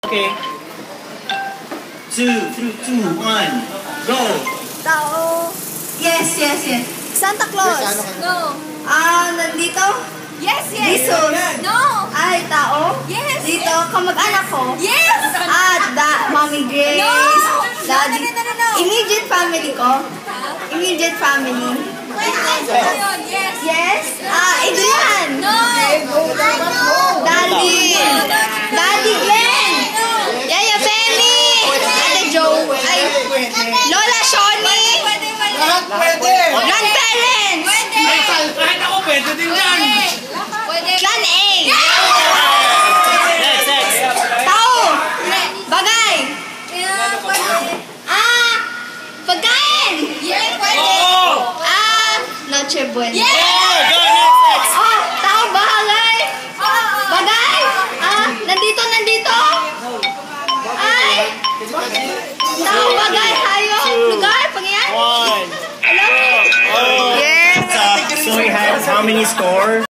Okay. 2, 1, go! Tao. Yes. Santa Claus. No. Nandito? Yes. Jesus. No. Ay, tao? Yes. Dito, kamag-anak ko? Yes. Mommy Grace. No. Daddy. No. Immediate family ko? Immediate family. Yes. Yes. Adrian. No. Daddy. Daddy Glenn. Yaya Femi. Ate Joe. Ay, Lola Shoni. Pwede! Grandparents. Kahit ako pwede din yan! Clan A. Next. Tao. Bagay. Pagkain. Oo! Noche Buena. Next. Tao, bagay. Bagay. Nandito. Ay. Tao, bagay, hayop, lugar, pangyan. 1. Hello? Yes. So he has how many score?